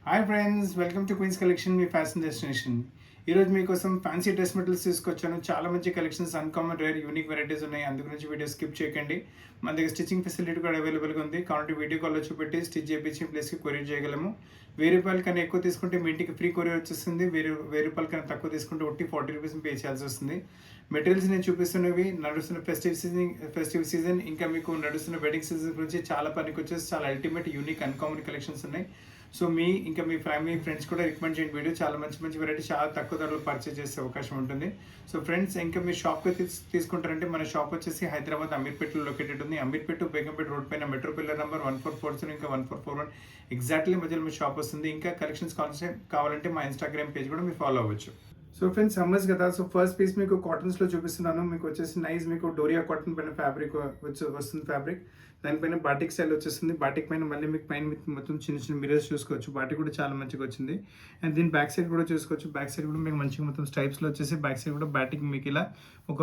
Hi friends, welcome to queens collection, మీ fashion destination. ఈరోజు మీకోసం ఫ్యాన్సీ డ్రెస్ మెటీరియల్స్ తీసుకొచ్చాను. చాలా మంచి collections, uncommon rare unique varieties ఉన్నాయి. అందు గురించి వీడియో స్కిప్ చేయకండి. మన దగ్గర స్టిచ్చింగ్ ఫెసిలిటీ కూడా అవైలబుల్గా ఉంది. కాబట్టి వీడియో కాల్లో చూపెట్టి స్టిచ్ చేయించి ప్లేస్కి కొరియర్ చేయగలము. ₹1000 కన్నా ఎక్కువ తీసుకుంటే మీ ఇంటికి ఫ్రీ కొరియర్ వచ్చేస్తుంది. ₹1000 కన్నా తక్కువ తీసుకుంటే ఒట్టి ₹40 పే చేయాల్సి వస్తుంది. మెటీరియల్స్ నేను చూపిస్తున్నవి నడుస్తున్న ఫెస్టివ్ సీజన్ ఇంకా మీకు నడుస్తున్న వెడ్డింగ్ సీజన్ గురించి చాలా పనికి వచ్చేసి చాలా అల్టిమేట్ యూనిక్ అన్కామన్ కలెక్షన్స్ ఉన్నాయి. సో ఇంకా మీ ఫ్యామిలీ ఫ్రెండ్స్ కూడా రికమెండ్ చేయండి. వీడియో చాలా మంచి మంచి వెరైటీ చాలా తక్కువ ధరలో పర్చేస్ చేసే అవకాశం ఉంటుంది. సో ఫ్రెండ్స్, ఇంకా మీ షాప్కి తీసుకుంటారంటే మన షాప్ వచ్చేసి హైదరాబాద్ అమీర్పేటలో లొకేటెడ్ ఉంది. అమీర్పేట బేగంపేట రోడ్ పైన మెట్రో పిల్లర్ నెంబర్ 1440 ఇంకా 1441 ఎగ్జాక్ట్లీ మధ్యలో మీ షాప్ వస్తుంది. ఇంకా కలెక్షన్స్ కావాలంటే మా ఇన్స్టాగ్రామ్ పేజ్ కూడా మీరు ఫాలో అవ్వచ్చు. సో ఫ్రెండ్స్, సమ్మర్స్ కదా, సో ఫస్ట్ పీస్ మీకు కాటన్స్లో చూపిస్తున్నాను. మీకు వచ్చేసి నైస్ మీకు డోరియా కాటన్ పైన ఫ్యాబ్రిక్ వస్తుంది. ఫ్యాబ్రిక్ దానిపైన బాటిక్ స్టైల్ వచ్చేస్తుంది. బాటిక్ పైన మళ్ళీ మీకు పైన మొత్తం చిన్న చిన్న మిరర్స్ చూసుకోవచ్చు. బాటిక్ కూడా చాలా మంచిగా వచ్చింది. అండ్ దీని బ్యాక్ సైడ్ కూడా చూసుకోవచ్చు. బ్యాక్ సైడ్ కూడా మీకు మంచిగా మొత్తం స్టైప్స్లో వచ్చేసి బ్యాక్ సైడ్ కూడా బాటిక్ మీకు ఇలా ఒక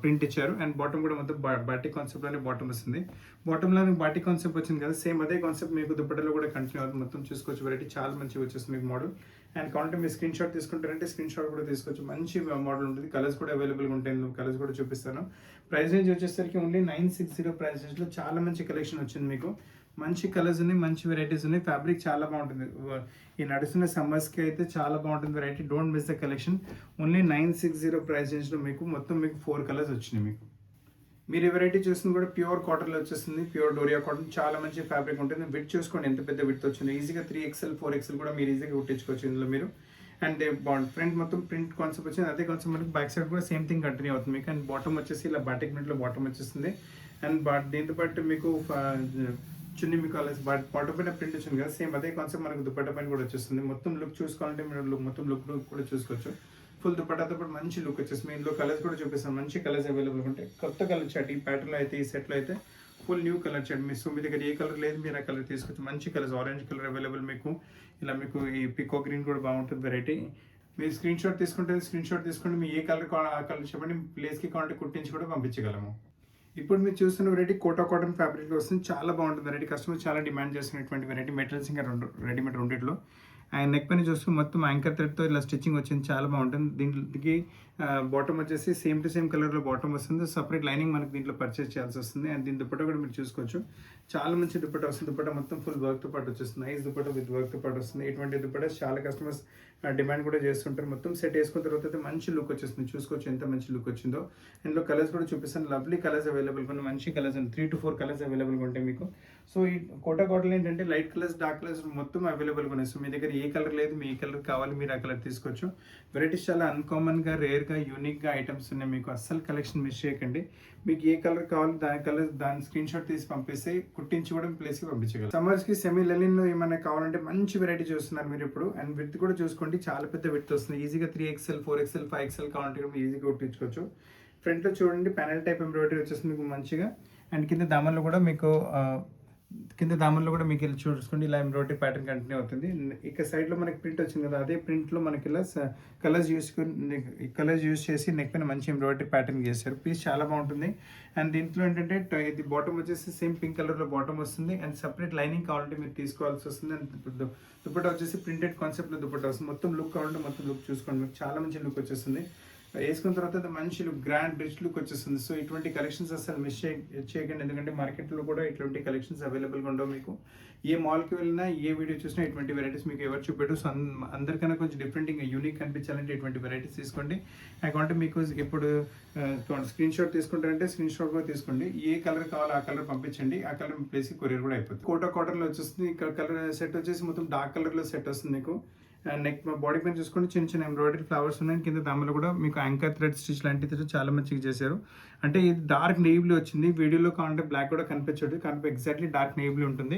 ప్రింట్ ఇచ్చారు. అండ్ బాటమ్ కూడా మొత్తం బాటిక్ కాన్సెప్ట్లోనే బాటమ్ వస్తుంది. బాటంలో మీకు బాటిక్ కాన్సెప్ట్ వచ్చింది కదా, సేమ్ అదే కాన్సెప్ట్ మీకు దుప్పటలో కూడా కంటిన్యూ అవుతుంది. మొత్తం చూసుకోవచ్చు. వెరైటీ చాలా మంచిగా వచ్చేస్తుంది మీకు మోడల్. అండ్ కావాలంటే మీరు స్క్రీన్ షాట్ తీసుకుంటారంటే స్క్రీన్ షాట్ కూడా తీసుకోవచ్చు. మంచి మోడల్ ఉంటుంది. కలర్స్ కూడా అవైలబుల్గా ఉంటాయి. కలర్స్ కూడా చూపిస్తాను. ప్రైస్ రేంజ్ వచ్చేసరికి ఓన్లీ 960 ప్రైస్ రేంజ్లో చాలా మంచి కలెక్షన్ వచ్చింది మీకు. మంచి కలర్స్ ఉన్నాయి, మంచి వెరైటీస్ ఉన్నాయి. ఫ్యాబ్రిక్ చాలా బాగుంటుంది. ఈ నడుస్తున్న సమ్మర్స్కి అయితే చాలా బాగుంటుంది variety. Don't miss the collection. Only 960 price రేంజ్లో మీకు మొత్తం మీకు 4 కలర్స్ వచ్చినాయి. మీకు మీరు ఈ వెరైటీ చూస్తుంది కూడా ప్యూర్ కాటన్లో వచ్చేస్తుంది. ప్యూర్ డోరియా కాటన్ చాలా మంచి ఫ్యాబ్రిక్ ఉంటుంది. విత్ చూసుకోండి ఎంత పెద్ద విత్ వచ్చింది. ఈజీగా 3XL 4XL కూడా మీరు ఈజీగా కుట్టించుకోవచ్చు ఇందులో మీరు. అండ్ బాగుంది. ఫ్రంట్ మొత్తం ప్రింట్ కాన్సెప్ట్ వచ్చింది. అదే కాన్సెప్ట్ మనకి బ్యాక్ సైడ్ కూడా సేమ్ థింగ్ కంటిన్యూ అవుతుంది మీకు. అండ్ బాటమ్ వచ్చేసి ఇలా బాటిక్ ప్రింట్లో బాటమ్ వచ్చేస్తుంది. అండ్ దీంతో పాటు మీకు చున్నీ మీకు బాటమ్ పైన ప్రింట్ వచ్చింది కదా, సేమ్ అదే కాన్సెప్ట్ మనకు దుపట్టా పైన కూడా వచ్చేస్తుంది. మొత్తం లుక్ చూసుకోవాలంటే మీరు మొత్తం లుక్ కూడా చూసుకోవచ్చు. ఫుల్ దుపట్టాతో పాటు మంచి లుక్ వచ్చేసి ఇందులో కలర్స్ కూడా చూపిస్తాను. మంచి కలర్స్ అవైలబుల్ ఉంటాయి. కొత్త కలర్ చాట్ ఈ ప్యాటర్న్లో అయితే, ఈ సెట్లో అయితే ఫుల్ న్యూ కలర్ చాట్. మీ దగ్గర ఏ కలర్ లేదు, మీరు ఆ కలర్ తీసుకోవచ్చు. మంచి కలర్స్, ఆరెంజ్ కలర్ అవైలబుల్ మీకు. ఇలా మీకు ఈ పికో గ్రీన్ కూడా బాగుంటుంది వెరైటీ. మీరు స్క్రీన్ షాట్ తీసుకుంటే మీ ఏ కలర్ ఆ కలర్ చెప్పండి, ప్లేస్కి కావాలంటే కుట్టించి కూడా పంపించగలము. ఇప్పుడు మీరు చూస్తున్న వెరైటీ కోటా కాటన్ ఫ్యాబ్రిక్లో వస్తుంది. చాలా బాగుంటుంది వెరైటీ. కస్టమర్ చాలా డిమాండ్ చేస్తున్నటువంటి వెరైటీ. మెటీరియల్స్ ఇంకా రెడీమేడ్ రెండిట్లో. అండ్ నెక్ పైన చూసుకుని మొత్తం యాంకర్ థ్రెడ్తో ఇలా స్టిచ్చింగ్ వచ్చింది. చాలా బాగుంటుంది. దీనికి బాటమ్ వచ్చేసి సేమ్ టు సేమ్ కలర్లో బాటమ్ వస్తుంది. సపరేట్ లైనింగ్ మనకి దీంట్లో పర్చేస్ చేయాల్సి వస్తుంది. అండ్ దీని దుపట్టా కూడా మీరు చూసుకోవచ్చు. చాలా మంచి దుపట్టా వస్తుంది. దుపట్టా మొత్తం ఫుల్ వర్క్తో పాటు వచ్చేస్తుంది. నైస్ దుపట్టా విత్ వర్క్తో పాటు వస్తుంది. ఇటువంటి దుపట్టా చాలా కస్టమర్స్ డిమాండ్ కూడా చేస్తుంటారు. మొత్తం సెట్ వేసుకున్న తర్వాత అయితే మంచి లుక్ వచ్చేస్తుంది. చూసుకోవచ్చు ఎంత మంచి లుక్ వచ్చిందో. ఇందులో కలర్స్ కూడా చూపిస్తాను. లవ్లీ కలర్స్ అవైలబుల్గా ఉన్నాయి. మంచి కలర్స్ అండి. 3 to 4 కలర్స్ అవైలబుల్గా ఉంటాయి మీకు. సో ఈ కోటా కాటన్ ఏంటంటే లైట్ కలర్స్, డార్క్ కలర్స్ మొత్తం అవైలబుల్గా ఉన్నాయి. సో మీ దగ్గర ఏ కలర్ లేదు, మీ ఏ కలర్ కావాలి మీరు ఆ కలర్ తీసుకోవచ్చు. వెరైటీస్ చాలా అన్కామన్గా, రేర్గా, యూనిక్గా ఐటమ్స్ ఉన్నాయి మీకు. అస్సలు కలెక్షన్ మిస్ చేయకండి. మీకు ఏ కలర్ కావాలి దాని స్క్రీన్ షాట్ తీసి పంపిస్తే కుట్టించి కూడా ప్లేస్కి పంపించగలరు. సమ్మర్స్కి సెమీ లెనిన్లో ఏమైనా కావాలంటే మంచి వెరైటీ చూస్తున్నారు మీరు ఇప్పుడు. అండ్ విత్ కూడా చూసుకోండి, చాలా పెద్ద విత్ వస్తుంది. ఈజీగా 3XL 4XL 5XL కావాలంటే కూడా ఈజీగా కుట్టించుకోవచ్చు. ఫ్రంట్లో చూడండి ప్యానెల్ టైప్ ఎంబ్రాయిడరీ వచ్చేస్తుంది మీకు మంచిగా. అండ్ కింద దామన్లో కూడా మీకు వెళ్ళి చూసుకోండి ఇలా ఎంబ్రాయిడరీ ప్యాటర్న్ కంటిన్యూ అవుతుంది. ఇక సైడ్లో మనకి ప్రింట్ వచ్చింది కదా, అదే ప్రింట్లో మనకి ఇలా కలర్స్ యూస్ చేసి నెక్ పైన మంచి ఎంబ్రాయిడరీ ప్యాటర్న్ చేశారు. పీస్ చాలా బాగుంటుంది. అండ్ దీంట్లో ఏంటంటే ఇది బాటమ్ వచ్చేసి సేమ్ పింక్ కలర్లో బాటమ్ వస్తుంది. అండ్ సపరేట్ లైనింగ్ కావాలంటే మీరు తీసుకోవాల్సి వస్తుంది. అండ్ దుపట్టా వచ్చేసి ప్రింటెడ్ కాన్సెప్ట్లో దుపట్టా వస్తుంది. మొత్తం లుక్ కావాలంటే మొత్తం లుక్ చూసుకోండి. మీకు చాలా మంచి లుక్ వచ్చేస్తుంది. వేసుకున్న తర్వాత మంచి లుక్, గ్రాండ్ రిచ్ లుక్ వచ్చేస్తుంది. సో ఇటువంటి కలెక్షన్స్ అసలు మిస్ చేయకండి. ఎందుకంటే మార్కెట్లో కూడా ఇటువంటి కలెక్షన్స్ అవైలబుల్గా ఉండవు మీకు. ఏ మాల్కి వెళ్ళినా, ఏ వీడియో చూసినా ఇటువంటి వెరైటీస్ మీకు ఎవరు చూపెట్టు. సో అందరికన్నా కొంచెం డిఫరెంట్, ఇంకా యూనిక్ కనిపించాలంటే ఇటువంటి వెరైటీస్ తీసుకోండి. అకౌంట్ మీకు ఇప్పుడు స్క్రీన్ షాట్ తీసుకుంటారంటే స్క్రీన్ షాట్ కూడా తీసుకోండి. ఏ కలర్ కావాలో ఆ కలర్ పంపించండి. ఆ కలర్ ప్లేస్కి కొరియర్ కూడా అయిపోతుంది. కోటా కాటన్లో వచ్చేస్తుంది. ఇక్కడ కలర్ సెట్ వచ్చేసి మొత్తం డార్క్ కలర్లో సెట్ వస్తుంది మీకు. నెక్ బాడీ పైన చూసుకుంటే చిన్న చిన్న ఎంబ్రాయిడరీ ఫ్లవర్స్ ఉన్నాయి. కింద దామలో కూడా మీకు యాంకర్ థ్రెడ్ స్టిచ్ లాంటిది చాలా మంచిగా చేశారు. అంటే ఇది డార్క్ నేవీ బ్లూ వచ్చింది. వీడియోలో కావాలంటే బ్లాక్ కూడా కనిపించదు, కానీ ఎగ్జాక్ట్లీ డార్క్ నేవీ బ్లూ ఉంటుంది.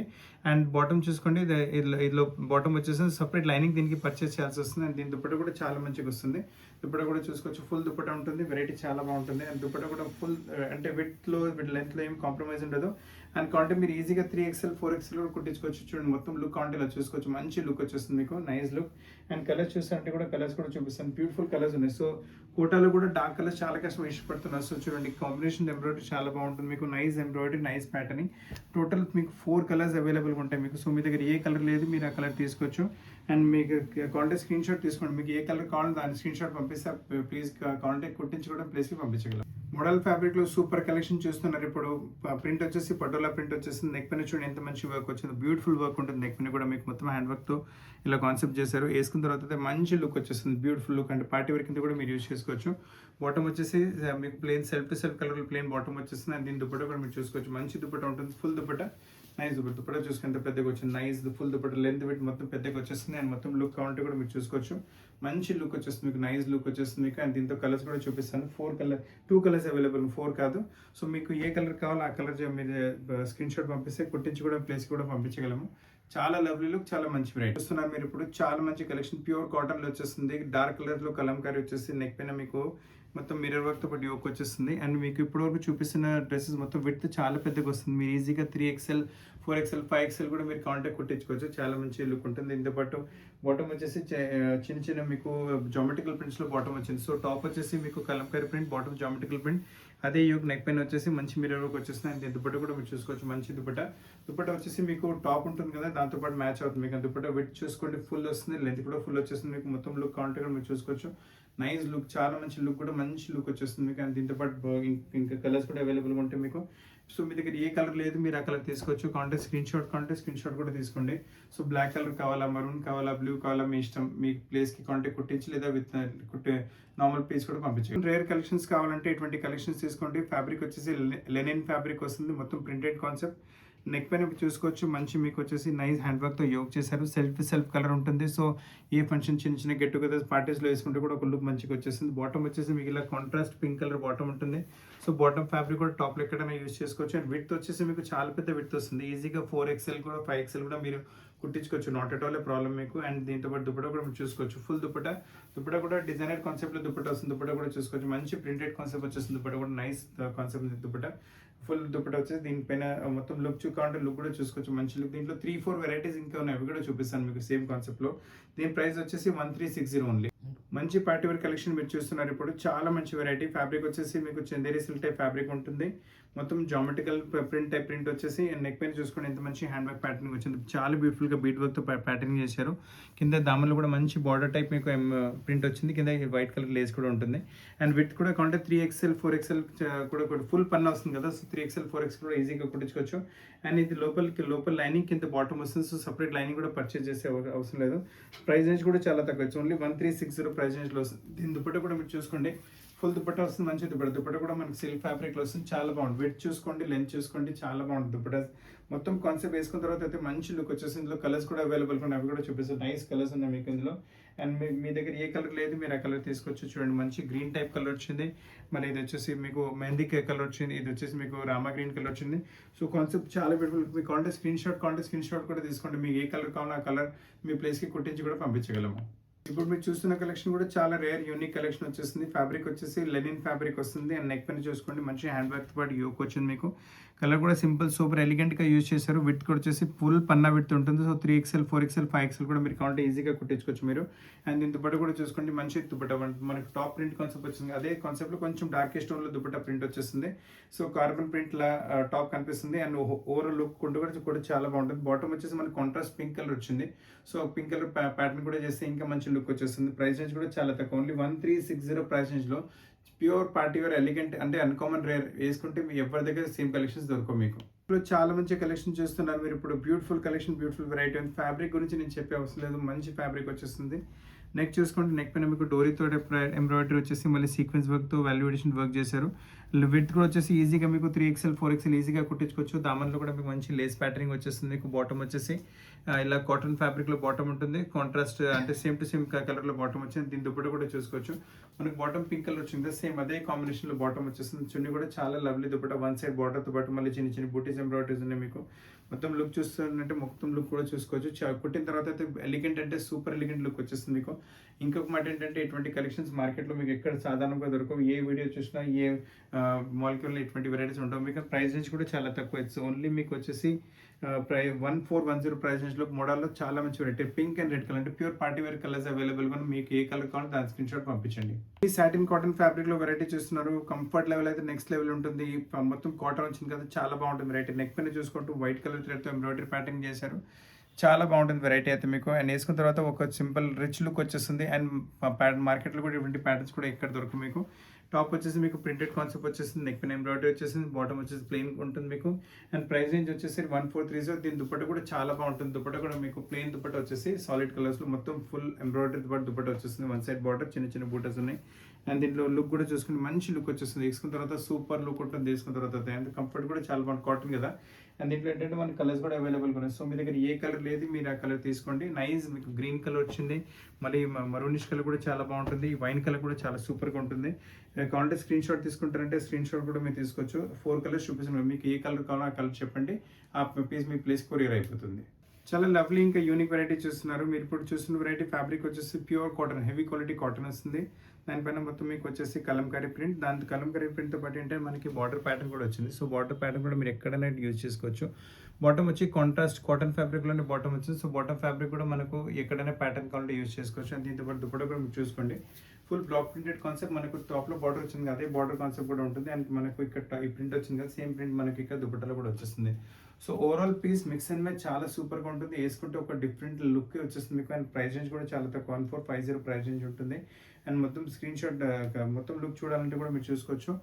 అండ్ బాటమ్ చూసుకోండి, ఇదిలో బాటమ్ వచ్చేసి సపరేట్ లైనింగ్ దీనికి పర్చేస్ చేయాల్సి వస్తుంది. అండ్ దీని దుపట్టా కూడా చాలా మంచిగా వస్తుంది. దుపట్టా కూడా చూసుకోవచ్చు. ఫుల్ దుపట్టా ఉంటుంది. వెరైటీ చాలా బాగుంటుంది. అండ్ దుపట్టా కూడా ఫుల్ అంటే విత్ లెంత్లో ఏం కాంప్రమైజ్ ఉండదు. అండ్ కాంటే మీరు ఈజీగా 3XL 4XL కూడా కుట్టించుకోవచ్చు. చూడండి మొత్తం లుక్ కాంటే ఇలా చూసుకోవచ్చు, మంచి లుక్ వచ్చేస్తుంది మీకు, నైస్ లుక్. అండ్ కలర్స్ చూస్తారంటే కూడా కలర్స్ కూడా చూపిస్తాను, బ్యూటిఫుల్ కలర్స్ ఉన్నాయి. సో కోటాలో కూడా డార్క్ కలర్స్ చాలా కష్టం ఇష్టపడుతున్నారు. సో చూడండి కాంబినేషన్ ఎంబ్రాయిడరీ చాలా బాగుంటుంది మీకు, nice embroidery, nice patterning. Total మీకు 4 కలర్స్ అవైలబుల్గా ఉంటాయి మీకు. సో మీ దగ్గర ఏ కలర్ లేదు మీరు ఆ కలర్ తీసుకోవచ్చు. అండ్ మీకు కాంటాక్ట్ స్క్రీన్ షాట్ తీసుకోండి, మీకు ఏ కలర్ కావాలో దాని స్క్రీన్ షాట్ పంపిస్తే ప్లీజ్ కాంటాక్ట్ కుట్టించి కూడా ప్లేస్కి పంపించగలం. మోడల్ ఫ్యాబ్రిక్లో సూపర్ కలెక్షన్ చూస్తున్నారు. ఇప్పుడు ప్రింట్ వచ్చేసి పటోలా ప్రింట్ వచ్చేసింది. నెక్ పైన చూడండి ఎంత మంచి వర్క్ వచ్చింది, బ్యూటిఫుల్ వర్క్ ఉంటుంది. నెక్ పైన కూడా మీకు మొత్తం హ్యాండ్ వర్క్తో ఇలా కాన్సెప్ట్ చేశారు. వేసుకున్న తర్వాత అయితే మంచి లుక్ వచ్చేస్తుంది, బ్యూటిఫుల్ లుక్. అంటే పార్టీ వేర్ కింద కూడా మీరు యూజ్ చేసుకోవచ్చు. బాటమ్ వచ్చేసి మీకు plain self to self colour plain bottom వచ్చేస్తుంది. అండ్ దీని దుపట్టా కూడా మీరు చూసుకోవచ్చు, మంచి దుపట్టా ఉంటుంది, ఫుల్ దుపట్టా, నైస్ దుపట్టా చూసుకుని ఎంత పెద్దగా వచ్చింది, nice full dupatta length with మొత్తం పెద్దగా వచ్చేస్తుంది. అండ్ మొత్తం లుక్ కావాలంటే కూడా మీరు చూసుకోవచ్చు, మంచి లుక్ వచ్చేస్తుంది మీకు, నైస్ లుక్ వచ్చేస్తుంది మీకు. అండ్ దీంతో కలర్స్ కూడా చూపిస్తాను, 2 కలర్స్ అవైలబుల్, 4 కాదు. సో మీకు ఏ కలర్ కావాలో ఆ కలర్ మీరు స్క్రీన్ షాట్ పంపిస్తే కుట్టించి కూడా ప్లేస్ కూడా పంపించగలము. చాలా లవ్లీ లుక్, చాలా మంచి వెరైటీ చూస్తున్నారు మీరు. ఇప్పుడు చాలా మంచి కలెక్షన్ ప్యూర్ కాటన్లో వచ్చేస్తుంది, డార్క్ కలర్లో కలంకారీ వచ్చేసి నెక్ పైన మీకు మొత్తం మిర్రర్ వర్క్తో పాటు యోక్ వచ్చేస్తుంది. అండ్ మీకు ఇప్పటివరకు చూపిస్తున్న డ్రెస్సెస్ మొత్తం విడ్త్ చాలా పెద్దగా వస్తుంది. మీరు ఈజీగా 3XL 4XL 5XL కూడా మీరు కాంటాక్ట్ కుట్టించుకోవచ్చు, చాలా మంచి లుక్ ఉంటుంది. దీంతో పాటు బాటమ్ వచ్చేసి చిన్న చిన్న మీకు జామెట్రికల్ ప్రింట్స్లో బాటమ్ వచ్చింది. సో టాప్ వచ్చేసి మీకు Kalamkari print, bottom geometrical print, అదే యోక్ నెక్ పైన వచ్చేసి మంచి మిర్రర్ వర్క్ వచ్చేస్తుంది. అండ్ దుపట్టా కూడా మీరు చూసుకోవచ్చు, మంచి దుపట్టా వచ్చేసి మీకు టాప్ ఉంటుంది కదా దాంతో పాటు మ్యాచ్ అవుతుంది మీకు. దుపట్టా విడ్త్ చూసుకోండి ఫుల్ వస్తుంది, లెంత్ కూడా ఫుల్ వచ్చేస్తుంది మీకు. మొత్తం లుక్ కాంటాక్ట్ కూడా మీరు చూసుకోవచ్చు, నైస్ లుక్, చాలా మంచి లుక్, కూడా మంచి లుక్ వచ్చేస్తుంది మీకు. అండ్ దీంతో పాటు ఇంకా కలర్స్ కూడా అవైలబుల్గా ఉంటాయి మీకు. సో మీ దగ్గర ఏ కలర్ లేదు మీరు ఆ కలర్ తీసుకోవచ్చు. కాంటాక్ట్ స్క్రీన్ షాట్ కూడా తీసుకోండి. సో బ్లాక్ కలర్ కావాలా, మరూన్ కావాలా, బ్లూ కావాలా, మీ ఇష్టం, మీ ప్లేస్కి కాంటాక్ట్ కుట్టించి లేదా విత్ నార్మల్ పీస్ కూడా పంపించండి. రేర్ కలెక్షన్స్ కావాలంటే ఇటువంటి కలెక్షన్స్ తీసుకోండి. ఫ్యాబ్రిక్ వచ్చేసి లెనిన్ ఫ్యాబ్రిక్ వస్తుంది, మొత్తం ప్రింటెడ్ కాన్సెప్ట్. నెక్ పైన చూసుకోవచ్చు, మంచి మీకు వచ్చేసి నైస్ హ్యాండ్ వర్క్తో యోగ్ చేశారు. సెల్ఫ్ కలర్ ఉంటుంది. సో ఏ ఫంక్షన్ చిన్న చిన్న గెట్ టుగెదర్ పార్టీస్లో వేసుకుంటే కూడా ఒక లుక్ మంచిగా వచ్చేస్తుంది. బాటమ్ వచ్చేసి మీకు ఇలా కాంట్రాస్ట్ పింక్ కలర్ బాటమ్ ఉంటుంది. సో బాటమ్ ఫ్యాబ్రిక్ కూడా టాప్లో ఎక్కడైనా యూజ్ చేసుకోవచ్చు. అండ్ విడ్త్ వచ్చేసి మీకు చాలా పెద్ద విడ్త్ వస్తుంది, ఈజీగా 4XL కూడా 5XL కూడా మీరు కుట్టించుకోవచ్చు, not at all a problem మీకు. అండ్ దీంతో పాటు దుపట్టా కూడా మీరు చూసుకోవచ్చు, ఫుల్ దుపట్టా కూడా డిజైనర్ కాన్సెప్ట్లో దుపట్టా వస్తుంది. దుపట్టా కూడా చూసుకోవచ్చు, మంచి ప్రింటెడ్ కాన్సెప్ట్ వచ్చేస్తుంది. దుపట్టా కూడా nice concept dupatta, full dupatta వచ్చేసి దీనిపైన మొత్తం లుక్ కావాలంటే లుక్ కూడా చూసుకోవచ్చు, మంచి లుక్. దీంట్లో 3-4 వెరైటీస్ ఇంకా ఉన్నాయి, అవి కూడా చూపిస్తాను మీకు సేమ్ కాన్సెప్ట్లో. దీని ప్రైస్ వచ్చేసి 1360 ఓన్లీ. మంచి పార్టీ వేర్ కలెక్షన్ మీరు చూస్తున్నారు. ఇప్పుడు చాలా మంచి వెరైటీ ఫ్యాబ్రిక్ వచ్చేసి మీకు చందేరి సిల్క్ టైప్ ఫ్యాబ్రిక్ ఉంటుంది. మొత్తం జామెట్రికల్ ప్రింట్ వచ్చేసి నెక్ పైన చూసుకుని ఎంత మంచి హ్యాండ్ వర్క్ ప్యాటర్నింగ్ వచ్చింది, చాలా బ్యూటిఫుల్గా బీట్ వర్క్తో ప్యాటర్నింగ్ చేశారు. కింద దామన్లో కూడా మంచి బార్డర్ టైప్ మీకు ప్రింట్ వచ్చింది, కింద వైట్ కలర్ లేస్ కూడా ఉంటుంది. అండ్ విత్ కూడా కాంటే 3XL 4XL కూడా ఫుల్ పన్న వస్తుంది కదా. సో 3XL 4XL కూడా ఈజీగా కుట్టించుకోవచ్చు. అండ్ ఇది లోపల లైనింగ్ కింద బాటమ్ వస్తుంది. సో సపరేట్ లైనింగ్ కూడా పర్చేస్ చేసే అవసరం లేదు. ప్రైస్ రేంజ్ కూడా చాలా తక్కువ, ఓన్లీ 1360 ప్రైస్ రేంజ్లో వస్తుంది. దీని దుపట్టా కూడా మీరు చూసుకోండి, ఫుల్ దుపట్టా వస్తుంది, మంచి దుపట్టా కూడా మనకి సిల్క్ ఫ్యాబ్రిక్లో వస్తుంది, చాలా బాగుంది. విడ్త్ చూసుకోండి, లెంత్ చూసుకోండి, చాలా బాగుంటుంది దుపట్టా. మొత్తం కాన్సెప్ట్ వేసుకున్న తర్వాత అయితే మంచి లుక్ వచ్చేసి. ఇందులో కలర్స్ కూడా అవైలబుల్ ఉన్నాయి, అవి కూడా చూపిస్తాను, నైస్ కలర్స్ ఉన్నాయి మీకు ఇందులో. అండ్ మీ దగ్గర ఏ కలర్ లేదు మీరు ఆ కలర్ తీసుకోవచ్చు. చూడండి మంచి గ్రీన్ టైప్ కలర్ వచ్చింది, మరి ఇది వచ్చేసి మీకు మెహందీ కలర్ వచ్చింది, ఇది వచ్చేసి మీకు రామా గ్రీన్ కలర్ వచ్చింది. సో కాన్సెప్ట్ చాలా బ్యూటిఫుల్. మీ కాంటాక్ట్ స్క్రీన్ షాట్ కూడా తీసుకోండి, మీకు ఏ కలర్ కావాలో ఆ కలర్ మీ ప్లేస్కి కుట్టించి కూడా పంపించగలము. ఇప్పుడు మీరు చూస్తున్న కలెక్షన్ కూడా చాలా రేర్ యూనిక్ కలెక్షన్ వచ్చేసింది. ఫ్యాబ్రిక్ వచ్చేసి లెనిన్ ఫ్యాబ్రిక్ వస్తుంది. అండ్ నెక్ పైన చూసుకోండి మంచి హ్యాండ్ వర్క్తో పాటు యోక్ వచ్చింది మీకు. కలర్ కూడా సింపుల్ సూపర్ ఎలిగెంట్గా యూజ్ చేశారు. విడ్త్ కూడా వచ్చేసి ఫుల్ పన్నా విడ్త్ ఉంటుంది. సో 3XL 4XL 5XL కూడా మీరు కావాలంటే ఈజీగా కుట్టించుకోవచ్చు మీరు. అండ్ దీని దుపట్టా కూడా చూసుకోండి, మంచి దుపట్టా మనకి టాప్ ప్రింట్ కాన్సెప్ట్ వచ్చింది. అదే కాన్సెప్ట్లో కొంచెం డార్క్ స్టోన్లో దుపట్టా ప్రింట్ వచ్చేస్తుంది. సో కార్బన్ ప్రింట్ లా టాప్ కనిపిస్తుంది. అండ్ ఓవరాల్ లుక్ కూడా చాలా బాగుంటుంది. బాటమ్ వచ్చేసి మనకి కాంట్రాస్ట్ పింక్ కలర్ వచ్చింది. సో పింక్ కలర్ ప్యాటర్న్ కూడా చేస్తే ఇంకా మంచి లుక్ వచ్చేస్తుంది. ప్రైస్ రేంజ్ కూడా చాలా తక్కువ, ఓన్లీ 1360 ప్రైస్ రేంజ్లో ప్యూర్ పార్టీ వేర్ ఎలిగెంట్ అంటే అన్కామన్ రేర్ వేసుకుంటే మీ ఎవరి దగ్గర సేమ్ కలెక్షన్స్ దొరకవు మీకు. ఇప్పుడు చాలా మంచి కలెక్షన్ చూస్తున్నారు మీరు. ఇప్పుడు బ్యూటిఫుల్ కలెక్షన్, బ్యూటిఫుల్ వెరైటీ ఉంది. ఫ్యాబ్రిక్ గురించి నేను చెప్పే అవసరం లేదు, మంచి ఫ్యాబ్రిక్ వచ్చేస్తుంది. నెక్ చూసుకుంటే నెక్ పైన మీకు డోరీతో ఎంబ్రాయిడరీ వచ్చేసి మళ్ళీ సీక్వెన్స్ వర్క్తో వాల్యుయేషన్ వర్క్ చేశారు. విడ్త్ కూడా వచ్చేసి ఈజీగా మీకు 3XL 4XL ఈజీగా కుట్టించుకోవచ్చు. దామన్లో కూడా మీకు మంచి లేస్ ప్యాటర్నింగ్ వచ్చేస్తుంది. మీకు బాటమ్ వచ్చేసి ఇలా కాటన్ ఫ్యాబ్రిక్లో బాటమ్ ఉంటుంది, కాంట్రాస్ట్ అంటే సేమ్ టు సేమ్ కలర్లో బాటమ్ వచ్చింది. దీని దుపట్టా కూడా చూసుకోవచ్చు, మనకు బాటమ్ పింక్ కలర్ వచ్చింది, సేమ్ అదే కాంబినేషన్లో బాటమ్ వచ్చేస్తుంది. చున్నీ కూడా చాలా లవ్లీ దుపట్టా, వన్ సైడ్ బార్డర్తో పాటు మళ్ళీ చిన్న చిన్న బూటీస్ ఎంబ్రాయిడరీస్ ఉన్నాయి మీకు. మొత్తం లుక్ చూస్తుంటే మొత్తం లుక్ కూడా చూసుకోవచ్చు. కుట్టిన తర్వాత అయితే ఎలిగెంట్ అంటే సూపర్ ఎలిగెంట్ లుక్ వచ్చేస్తుంది మీకు. ఇంకొక మాట ఏంటంటే ఇటువంటి కలెక్షన్స్ మార్కెట్లో మీకు ఎక్కడ సాధారణంగా దొరకవు. ఏ వీడియో చూసినా ఏ మాలిక్యూల్లో ఇటువంటి వెరైటీస్ ఉంటావు మీకు. ప్రైస్ రేంజ్ కూడా చాలా తక్కువ. ఇట్స్ ఓన్లీ మీకు వచ్చేసి 1410 ప్రైస్ రేంజ్లో మోడల్లో చాలా మంచి variety pink and red colour అంటే ప్యూర్ పార్టీ వేర్ కలర్స్ అవైలబుల్గా. మీకు ఏ కలర్ కావాలో దాని స్క్రీన్ షాట్ పంపించండి. ఈ సాటిన్ కాటన్ ఫ్యాబ్రిక్లో వెరైటీ చూస్తున్నారు. కంఫర్ట్ లెవెల్ అయితే నెక్స్ట్ లెవెల్ ఉంటుంది. మొత్తం కాటన్ వచ్చింది కదా, చాలా బాగుంటుంది వెరైటీ. నెక్ పైన చూసుకుంటూ వైట్ కలర్ థ్రెడ్తో ఎంబ్రాయిడరీ ప్యాటర్న్ చేశారు. చాలా బాగుంటుంది వెరైటీ అయితే మీకు. అండ్ వేసుకున్న తర్వాత ఒక సింపుల్ రిచ్ లుక్ వచ్చేస్తుంది. అండ్ మార్కెట్లో కూడా ఇటువంటి ప్యాటర్న్స్ కూడా ఎక్కడ దొరకవు మీకు. టాప్ వచ్చేసి మీకు ప్రింటెడ్ కాన్సెప్ట్ వచ్చేసింది, నెక్ పైన ఎంబ్రాయిడరీ వచ్చేసింది, బాటమ్ వచ్చేసి ప్లెయిన్ ఉంటుంది మీకు. అండ్ ప్రైస్ రేంజ్ వచ్చేసి 1430. దీని దుపట్టా కూడా చాలా బాగుంటుంది. దుపట్టా కూడా మీకు ప్లెయిన్ దుపట్టా వచ్చేసి సాలిడ్ కలర్స్లో మొత్తం ఫుల్ ఎంబ్రాయిడరీ పాటు దుపట్టా వచ్చేస్తుంది. వన్ సైడ్ బార్డర్, చిన్న చిన్న బూటర్స్ ఉన్నాయి. అండ్ దీంట్లో లుక్ కూడా చూసుకుని మంచి లుక్ వచ్చేస్తుంది. వేసుకున్న తర్వాత సూపర్ లుక్ ఉంటుంది వేసుకున్న తర్వాత. అండ్ కంఫర్ట్ కూడా చాలా బాగుంది, కాటన్ కదా. అండ్ దీంట్లో ఏంటంటే మన కలర్స్ కూడా అవైలబుల్గా ఉన్నాయి. సో మీ దగ్గర ఏ కలర్ లేదు, మీరు ఆ కలర్ తీసుకోండి. నైస్ మీకు గ్రీన్ కలర్ వచ్చింది, మళ్ళీ మరూనిష్ కలర్ కూడా చాలా బాగుంటుంది. వైన్ కలర్ కూడా చాలా సూపర్గా ఉంటుంది. కావాలంటే స్క్రీన్ షాట్ తీసుకుంటారంటే స్క్రీన్ షాట్ కూడా మీరు తీసుకోవచ్చు. 4 కలర్స్ చూపిస్తున్నాను, మీకు ఏ కలర్ కావాలో ఆ కలర్ చెప్పండి, ఆ పీస్ మీ ప్లేస్ కొరియర్ అయిపోతుంది. చాలా లవ్లీ ఇంకా యూనిక్ వెరైటీ చూస్తున్నారు. మీరు ఇప్పుడు చూస్తున్న వెరైటీ ఫ్యాబ్రిక్ వచ్చేసి pure cotton, heavy quality cotton వస్తుంది. దానిపైన మొత్తం మీకు వచ్చేసి కలంకారీ ప్రింట్, దాని కలంకారీ ప్రింట్తో పాటు ఏంటంటే మనకి బార్డర్ ప్యాటర్న్ కూడా వచ్చింది. సో బార్డర్ ప్యాటర్న్ కూడా మీరు ఎక్కడైనా యూజ్ చేసుకోవచ్చు. బాటమ్ వచ్చి కాంట్రాస్ట్ కాటన్ ఫ్యాబ్రిక్లోనే బాటమ్ వచ్చింది. సో బాటమ్ ఫ్యాబ్రిక్ కూడా మనకు ఎక్కడైనా ప్యాటర్న్ కావాలంటే యూజ్ చేసుకోవచ్చు. అండ్ దీంతో పాటు దుపట్టా కూడా మీరు చూసుకోండి. ఫుల్ బ్లాక్ ప్రింటెడ్ కాన్సెప్ట్, మనకు టాప్లో బార్డర్ వచ్చింది, అదే బార్డర్ కాన్సెప్ట్ కూడా ఉంటుంది. అండ్ మనకు ఇక్కడ ఈ ప్రింట్ వచ్చింది కదా, సేమ్ ప్రింట్ మనకి ఇక్కడ దుపట్టాలో కూడా వచ్చేస్తుంది. So overall piece mix and match చాలా సూపర్గా ఉంటుంది. వేసుకుంటే ఒక డిఫరెంట్ లుక్ వచ్చేస్తుంది మీకు. అండ్ ప్రైస్ రేంజ్ కూడా చాలా తక్కువ, 1450 ప్రైస్ రేంజ్ ఉంటుంది. అండ్ మొత్తం స్క్రీన్ షాట్ మొత్తం లుక్ చూడాలంటే కూడా మీరు చూసుకోవచ్చు.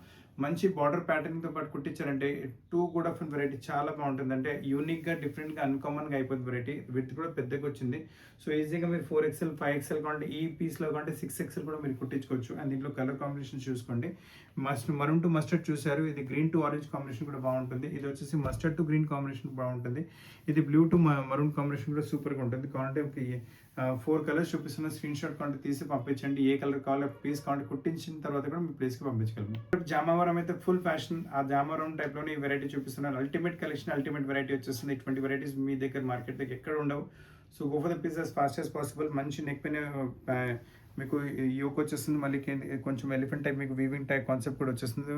మంచి బార్డర్ ప్యాటర్న్తో పాటు కుట్టించారంటే టూ కూడా ఆఫ్ వెరైటీ చాలా బాగుంటుంది. అంటే యూనిక్గా డిఫరెంట్గా అన్కామన్గా అయిపోతుంది వెరైటీ. విత్ కూడా పెద్దగా వచ్చింది. సో ఈజీగా మీరు 4XL 5XL కావాలంటే ఈ పీస్లో కావాలంటే 6XL కూడా మీరు కుట్టించుకోవచ్చు. అండ్ దీంట్లో కలర్ కాంబినేషన్ చూసుకోండి. మరూన్ టు మస్టర్డ్ చూసారు, ఇది గ్రీన్ టు ఆరెంజ్ కాంబినేషన్ కూడా బాగుంటుంది. ఇది వచ్చేసి మస్టర్డ్ టు గ్రీన్ కాంబినేషన్ బాగుంటుంది. ఇది బ్లూ టు మరూన్ కాంబినేషన్ కూడా సూపర్గా ఉంటుంది. కావాలంటే 4 కలర్స్ చూపిస్తున్న స్క్రీన్ షాట్ కావాలంటే తీసి పంపించండి. ఏ కలర్ కావాలో పీస్ కావాలంటే కుట్టించిన తర్వాత కూడా మీ ప్లేస్కి పంపించగలము. జామావరం అయితే ఫుల్ ఫ్యాషన్, ఆ జామావరం టైప్లోనే ఈ వెరైటీ చూపిస్తున్నారు. అల్టిమేట్ కలెక్షన్, అల్టిమేట్ వెరైటీ వచ్చేస్తుంది. ఇటువంటి వెరైటీస్ మీ దగ్గర మార్కెట్ దగ్గర ఎక్కడ ఉండవు. So go for the piece as fast as possible. మంచి నెక్ పైన మీకు యోక్ వచ్చేస్తుంది, మళ్ళీ కొంచెం ఎలిఫెంట్ టైప్ మీకు వీవింగ్ టైప్ కాన్సెప్ట్ కూడా వచ్చేస్తుంది.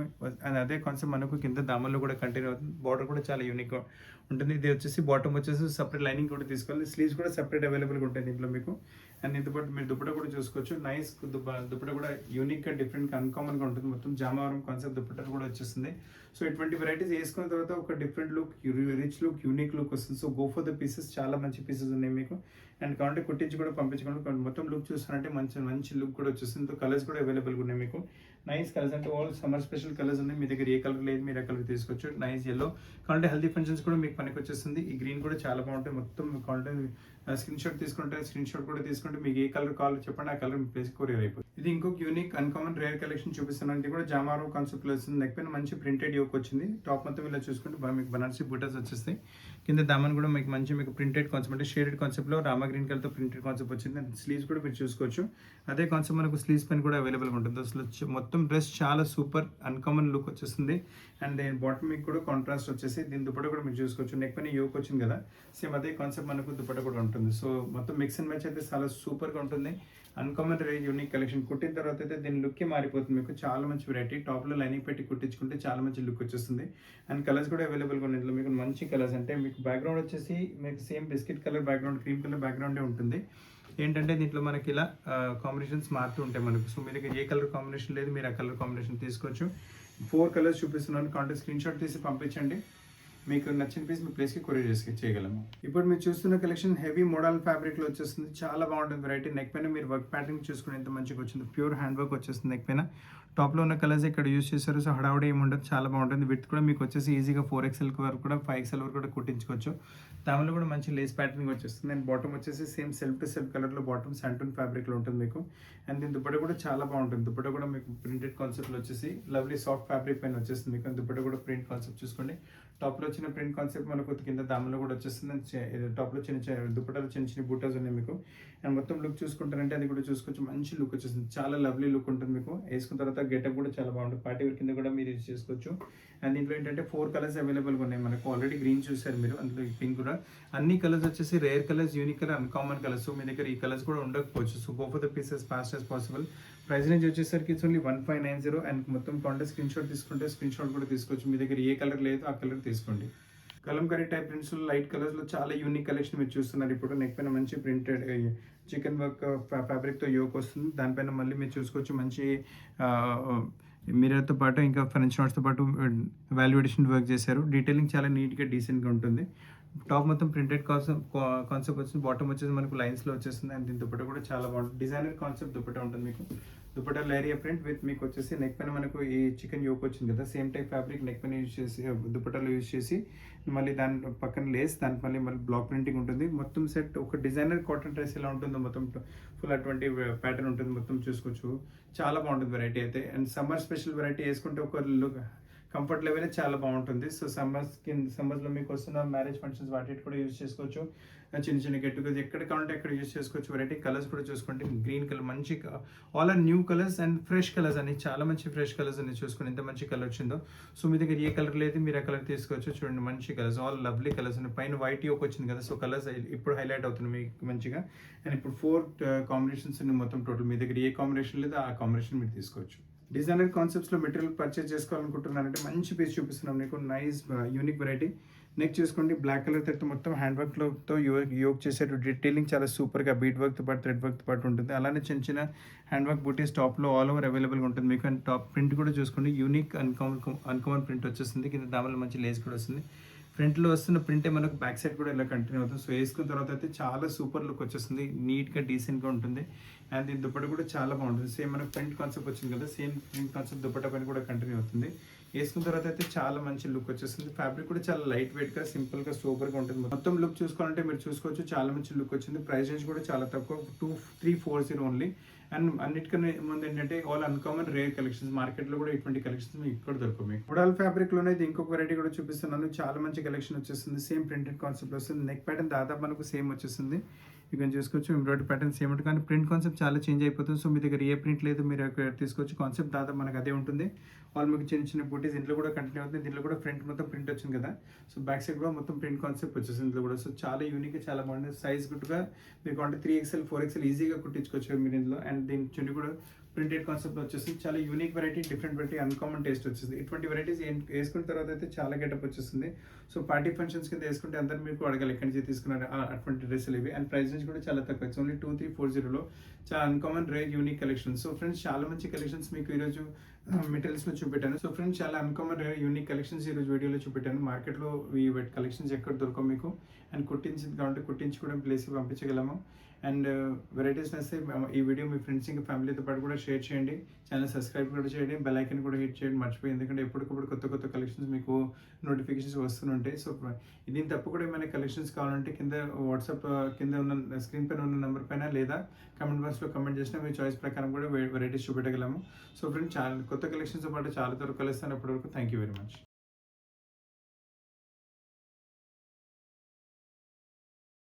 అండ్ అదే కాన్సెప్ట్ మనకు కింద దామల్లో కూడా కంటిన్యూ అవుతుంది. బార్డర్ కూడా చాలా యూనిక్గా ఉంటుంది. ఇది వచ్చేసి బాటమ్ వచ్చేసి సపరేట్ లైనింగ్ కూడా తీసుకోవాలి. స్లీవ్స్ కూడా సపరేట్ అవైలబుల్గా ఉంటాయి దీంట్లో మీకు. అండ్ దీంతో పాటు మీరు దుపట్టా కూడా చూసుకోవచ్చు. నైస్ దుపట్టా కూడా యూనిక్గా డిఫరెంట్గా అన్కామన్గా ఉంటుంది. మొత్తం జామావరం కాన్సెప్ట్ దుపట్టా కూడా వచ్చేస్తుంది. సో ఇటువంటి వెరైటీస్ వేసుకున్న తర్వాత ఒక different look, rich look, unique look వస్తుంది. So go for the pieces, చాలా మంచి పీసెస్ ఉన్నాయి మీకు. అండ్ కావాలంటే కుట్టించి కూడా పంపించుకోండి. మొత్తం లుక్ చూస్తారంటే మంచి లుక్ కూడా వచ్చేస్తుంది. కలర్స్ కూడా అవైలబుల్గా ఉన్నాయి మీకు. నైస్ కలర్స్ అంటే ఆల్ సమ్మర్ స్పెషల్ కలర్స్ ఉన్నాయి. మీ దగ్గర ఏ కలర్ లేదు, మీరు ఆ కలర్ తీసుకోవచ్చు. నైస్ ఎల్లో కావాలంటే హెల్తీ ఫంక్షన్స్ కూడా మీకు పనికి వచ్చేస్తుంది. ఈ గ్రీన్ కూడా చాలా బాగుంటుంది. మొత్తం కావాలంటే స్క్రీన్ షాట్ తీసుకుంటే స్క్రీన్ షాట్ కూడా తీసుకుంటే మీకు ఏ కలర్ కావాలో చెప్పండి, ఆ కలర్ మీ ప్లేస్ కొరియర్ అయిపోతుంది. ఇది ఇంకొక యూనిక్ అన్కామన్ రేర్ కలెక్షన్ చూపిస్తున్నాను. ఇది కూడా జామారో కాన్సెప్ట్లో వస్తుంది. నెక్ పైన మంచి ప్రింటెడ్ యోక్ వచ్చింది. టాప్ మొత్తం ఇలా చూసుకుంటే మీకు బనారసి బూటాస్ వచ్చేస్తాయి. కింద దామన్ కూడా మీకు ప్రింటెడ్ కాన్సెప్ట్ అంటే షేడెడ్ కాన్సెప్ట్లో రామా గ్రీన్ కలర్తో ప్రింటెడ్ కాన్సెప్ట్ వచ్చింది. అండ్ స్లీవ్స్ కూడా మీరు చూసుకోవచ్చు. అదే కాన్సెప్ట్ మనకు స్లీవ్స్ పైన కూడా అవైలబుల్గా ఉంటుంది. అసలు మొత్తం డ్రెస్ చాలా సూపర్ అన్కామన్ లుక్ వచ్చేస్తుంది. అండ్ దీని బాటమ్ మీకు కూడా కాంట్రాస్ట్ వచ్చేసి దీని దుపట్టా కూడా మీరు చూసుకోవచ్చు. నెక్ పైన యోక్ వచ్చింది కదా, సేమ్ అదే కాన్సెప్ట్ మనకు దుపట్టా కూడా ఉంటుంది. సో మొత్తం మిక్స్ అండ్ మ్యాచ్ అయితే చాలా సూపర్గా ఉంటుంది. Uncommon range unique collection. కుట్టిన తర్వాత అయితే దీని లుక్కే మారిపోతుంది మీకు. చాలా మంచి వెరైటీ. టాప్లో లైనింగ్ పెట్టి కుట్టించుకుంటే చాలా మంచి లుక్ వచ్చేస్తుంది. అండ్ కలర్స్ కూడా అవైలబుల్గా ఉన్నాయి. ఇందులో మీకు మంచి కలర్స్ అంటే మీకు బ్యాక్గ్రౌండ్ వచ్చేసి మీకు same biscuit colour background, cream colour బ్యాక్గ్రౌండే ఉంటుంది. ఏంటంటే దీంట్లో మనకి ఇలా కాంబినేషన్స్ మారుతూ ఉంటాయి మనకు. సో మీ దగ్గర ఏ కలర్ కాంబినేషన్ లేదు, మీరు ఆ కలర్ కాంబినేషన్ తీసుకోవచ్చు. 4 కలర్స్ చూపిస్తున్నాను. కాంటే స్క్రీన్ షాట్ తీసి పంపించండి. మీకు నచ్చిన పీస్ మీ ప్లేస్కి కొరియర్ చేయగలము. ఇప్పుడు మీరు చూస్తున్న కలెక్షన్ హెవీ మోడల్ ఫ్యాబ్రిక్లో వచ్చేస్తుంది. చాలా బాగుంటుంది వెరైటీ. నెక్ పైన మీరు వర్క్ ప్యాటర్న్ చూసుకుని ఎంత మంచిగా వచ్చింది. ప్యూర్ హ్యాండ్ వర్క్ వచ్చేస్తుంది నెక్ పైన. టాప్లో ఉన్న కలర్స్ ఇక్కడ యూస్ చేశారు. సో హడావుడి ఏమి ఉండదు, చాలా బాగుంటుంది. విత్ కూడా మీకు వచ్చేసి ఈజీగా 4XL వరకు కూడా 5XL వరకు కూడా కుట్టించుకోవచ్చు. దానిలో కూడా మంచి లేస్ ప్యాటర్నింగ్ వచ్చేస్తుంది. అండ్ బాటమ్ వచ్చేసి సేమ్ సెల్ఫ్ టు సెల్ఫ్ కలర్లో బాటమ్ శాంటూన్ ఫ్యాబ్రిక్లో ఉంటుంది మీకు. అండ్ దీని దుపట్టా కూడా చాలా బాగుంటుంది. దుపట్టా కూడా మీకు ప్రింటెడ్ కాన్సెప్ట్లో వచ్చేసి లవ్లీ సాఫ్ట్ ఫ్యాబ్రిక్ పైన వచ్చేస్తుంది మీకు. దుపట్టా కూడా ప్రింట్ కాన్సెప్ట్ చూసుకోండి. టాప్లో వచ్చిన ప్రింట్ కాన్సెప్ట్ మనకు కింద దామలో కూడా వచ్చేస్తుంది. టాప్లో చిన్న చిన్న దుపట్టాలు చిన్న చిన్న బూటాస్ ఉన్నాయి మీకు. అండ్ మొత్తం లుక్ చూసుకుంటారంటే అది కూడా చూసుకోవచ్చు, మంచి లుక్ వచ్చేస్తుంది, చాలా లవ్లీ లుక్ ఉంటుంది మీకు. వేసుకున్న తర్వాత గెటప్ కూడా చాలా బాగుంటుంది, పార్టీ వేర్ కింద కూడా మీరు యూజ్ చేసుకోవచ్చు. అండ్ దీంట్లో ఏంటంటే 4 కలర్స్ అవైలబుల్గా ఉన్నాయి మనకు. ఆల్రెడీ గ్రీన్ చూసారు మీరు, అందులో పింక్ కూడా. అన్ని కలర్స్ వచ్చేసి rare colours, unique colour, uncommon colours. So మీ దగ్గర ఈ కలర్స్ కూడా ఉండకపోవచ్చు. So go for the pieces fast as possible. Price range వచ్చేసరికి ఇట్స్ ఓన్లీ 1590. అండ్ మొత్తం కాంటాక్ట్ స్క్రీన్ షాట్ తీసుకుంటే స్క్రీన్ షాట్ కూడా తీసుకోవచ్చు. మీ దగ్గర ఏ కలర్ లేదు ఆ కలర్ తీసుకోండి. కలంకరీ టైప్ ప్రింట్స్ లైట్ కలర్స్లో చాలా యూనిక్ కలెక్షన్ మీరు చూస్తున్నారు. ఇప్పుడు నెక్ పైన మంచి ప్రింటెడ్ చికెన్ వర్క్ ఫ్యాబ్రిక్తో యోక్ వస్తుంది. దానిపైన మళ్ళీ మీరు చూసుకోవచ్చు మంచి మిర్రర్తో పాటు ఇంకా ఫ్రెంచ్ నోట్స్తో పాటు వాల్యుయేషన్ వర్క్ చేశారు. డీటెయిలింగ్ చాలా నీట్గా డీసెంట్గా ఉంటుంది. టాప్ మొత్తం ప్రింటెడ్ కాన్సెప్ట్ వచ్చింది. బాటమ్ వచ్చేసి మనకు లైన్స్లో వచ్చేస్తుంది. అండ్ దీని దుపట్టా కూడా చాలా బాగుంటుంది. డిజైనర్ కాన్సెప్ట్ దుపట్టా ఉంటుంది మీకు. దుపట్టా లేరియా ప్రింట్ విత్ మీకు వచ్చేసి నెక్ పైన మనకు ఈ చికెన్ యోక్ వచ్చింది కదా, సేమ్ టైప్ ఫ్యాబ్రిక్ నెక్ పైన యూజ్ చేసి దుపట్టాలో యూజ్ చేసి మళ్ళీ దాని పక్కన లేస్, దాని మళ్ళీ బ్లాక్ ప్రింటింగ్ ఉంటుంది. మొత్తం సెట్ ఒక డిజైనర్ కాటన్ డ్రెస్ ఎలా ఉంటుందో మొత్తం ఫుల్ అటువంటి ప్యాటర్న్ ఉంటుంది. మొత్తం చూసుకోవచ్చు, చాలా బాగుంటుంది వెరైటీ అయితే. అండ్ సమ్మర్ స్పెషల్ వెరైటీ వేసుకుంటే ఒక లుక్ కంఫర్ట్ లెవెల్ చాలా బాగుంటుంది. సో సమ్మర్స్లో మీకు వస్తున్న మ్యారేజ్ ఫంక్షన్స్ వాటి కూడా యూజ్ చేసుకోవచ్చు. చిన్న చిన్న గెట్ టుగెదర్ ఎక్కడ కావాలంటే అక్కడ యూజ్ చేసుకోవచ్చు. వెరైటీ కలర్స్ కూడా చూసుకుంటే గ్రీన్ కలర్ మంచి all are new colours and fresh colours అని, చాలా మంచి ఫ్రెష్ కలర్స్ అని చూసుకుని ఎంత మంచి కలర్ వచ్చిందో. సో మీ దగ్గర ఏ కలర్ లేదు మీరు ఆ కలర్ తీసుకోవచ్చు. చూడండి మంచి కలర్స్, ఆల్ లవ్లీ కలర్స్ ఉన్నాయి. పైన వైట్ యోక్ వచ్చింది కదా, సో కలర్స్ ఇప్పుడు హైలైట్ అవుతుంది మీకు మంచిగా. అండ్ ఇప్పుడు 4 కాంబినేషన్స్ ఉన్నాయి మొత్తం టోటల్. మీ దగ్గర ఏ కాంబినేషన్ లేదో ఆ కాంబినేషన్ మీరు తీసుకోవచ్చు. డిజైనర్ కాన్సెప్ట్స్లో మెటీరియల్ పర్చేస్ చేసుకోవాలనుకుంటున్నారంటే మంచి పీస్ చూపిస్తున్నాం మీకు, నైస్ యూనిక్ వెరైటీ. నెక్ చూసుకోండి బ్లాక్ కలర్ తర్వాత మొత్తం హ్యాండ్ వర్క్తో యోక్ చేసేటు డీటెయిలింగ్ చాలా సూపర్గా బీట్ వర్క్తో పాటు థ్రెడ్ వర్క్తో పాటు ఉంటుంది. అలానే చిన్న చిన్న హ్యాండ్ వర్క్ బూటీస్ టాప్లో ఆల్ ఓవర్ అవైలబుల్గా ఉంటుంది మీకు. అండ్ టాప్ ప్రింట్ కూడా చూసుకోండి, యూనిక్ అన్కామన్ ప్రింట్ వచ్చేస్తుంది. కింద దామలో మంచి లేస్ కూడా వస్తుంది. ఫ్రంట్లో వస్తున్న ప్రింటే మనకు బ్యాక్ సైడ్ కూడా ఇలా కంటిన్యూ అవుతుంది. సో వేసుకున్న తర్వాత అయితే చాలా సూపర్ లుక్ వచ్చేస్తుంది, నీట్గా డీసెంట్గా ఉంటుంది. అండ్ దీని దుపట్ట కూడా చాలా బాగుంటుంది. సేమ్ మనకు ప్రింట్ కాన్సెప్ట్ వచ్చింది కదా, సేమ్ ప్రింట్ కాన్సెప్ట్ దుపట్ట పైన కూడా కంటిన్యూ అవుతుంది. వేసుకున్న తర్వాత అయితే చాలా మంచి లుక్ వచ్చేస్తుంది. ఫ్యాబ్రిక్ కూడా చాలా లైట్ వెయిట్గా సింపుల్గా సూపర్గా ఉంటుంది. మొత్తం లుక్ చూసుకోవాలంటే మీరు చూసుకోవచ్చు, చాలా మంచి లుక్ వచ్చింది. ప్రైస్ రేంజ్ కూడా చాలా తక్కువ, 2340 ఓన్లీ. అండ్ అన్నిటికన్నా ముందు ఏంటంటే ఆల్ అన్కామన్ రేర్ కలెక్షన్స్. మార్కెట్లో కూడా ఇటువంటి కలెక్షన్స్ మీకు ఇక్కడ దొరకవు. మీకు ఉడాల్ ఫ్యాబ్రిక్లోనే ఇంకొక వెరైటీ కూడా చూపిస్తున్నాను. చాలా మంచి కలెక్షన్ వచ్చేస్తుంది. సేమ్ ప్రింటెడ్ కాన్సెప్ట్ వస్తుంది. నెక్ ప్యాటర్న్ దాదాపు మనకు సేమ్ వచ్చేస్తుంది. యూ కెన్ చూసుకోవచ్చు. ఎంబ్రాయిడరీ ప్యాటర్న్ సేమ్ ఉంటుంది, కానీ ప్రింట్ కాన్సెప్ట్ చాలా చేంజ్ అయిపోతుంది. సో మీ దగ్గర ఏ ప్రింట్ లేదు మీరు అక్కడ తీసుకోవచ్చు. కాన్సెప్ట్ దాదాపు మనకు అదే ఉంటుంది. వాళ్ళు మీకు చిన్న చిన్న బూటీస్ ఇంట్లో కూడా కంటిన్యూ అవుతుంది. దీంట్లో కూడా ఫ్రంట్ మొత్తం ప్రింట్ వచ్చింది కదా, సో బ్యాక్ సైడ్ కూడా మొత్తం ప్రింట్ కాన్సెప్ట్ వచ్చేసింది ఇందులో కూడా. సో చాలా యూనిక్గా చాలా బాగుంటుంది. సైజ్ గుట్టుగా మీకు అంటే 3XL 4XL ఈజీగా కుట్టించుకోవచ్చు మీరు ఇందులో. అండ్ దీని చున్నీ కూడా ప్రింటెడ్ కాన్సెప్ట్ వచ్చేస్తుంది. చాలా unique variety, different variety, uncommon taste వచ్చింది. ఇటువంటి వెరైటీస్ వేసుకున్న తర్వాత అయితే చాలా గెటప్ వచ్చేస్తుంది. సో పార్టీ ఫంక్షన్స్ కింద వేసుకుంటే అందరూ మీకు అడగాలి ఎక్కడి నుంచి తీసుకున్నారు అటువంటి డ్రెస్సులు ఇవి. అండ్ ప్రైస్ నుంచి కూడా చాలా తక్కువ, ఇట్స్ ఓన్లీ 2340లో. చాలా uncommon rare unique collections. So friends చాలా మంచి కలెక్షన్స్ మీకు ఈరోజు మెటీరియల్స్లో చూపెట్టాను. సో ఫ్రెండ్స్ చాలా అన్కామన్ రేర్ యూనిక్ కలెక్షన్స్ ఈరోజు వీడియోలో చూపెట్టాను. మార్కెట్లో ఈ కలెక్షన్స్ ఎక్కడ దొరకవు మీకు. అండ్ కుట్టించింది కాబట్టి కుట్టించి కూడా ప్లేస్కి పంపించగలము. అండ్ వెరైటీస్ నచ్చితే ఈ వీడియో మీ ఫ్రెండ్స్ ఇంకా ఫ్యామిలీతో పాటు కూడా షేర్ చేయండి. ఛానల్ సబ్స్క్రైబ్ కూడా చేయండి, బెల్ ఐకాన్ కూడా హిట్ చేయండి మర్చిపోయి, ఎందుకంటే ఎప్పటికప్పుడు కొత్త కొత్త కలెక్షన్స్ మీకు నోటిఫికేషన్స్ వస్తుంటాయి. సో దీని తప్ప కూడా ఏమైనా కలెక్షన్స్ కావాలంటే కింద వాట్సాప్ కింద ఉన్న స్క్రీన్ పైన ఉన్న నెంబర్ పైన లేదా కమెంట్ బాక్స్లో కమెంట్ చేసినా మీ చాయిస్ ప్రకారం కూడా వెరైటీస్ చూపెట్టగలము. సో ఫ్రెండ్స్ చాలా కొత్త కలెక్షన్స్తో పాటు చాలా త్వరగా కలుస్తాను. అప్పటివరకు థ్యాంక్ యూ వెరీ మచ్.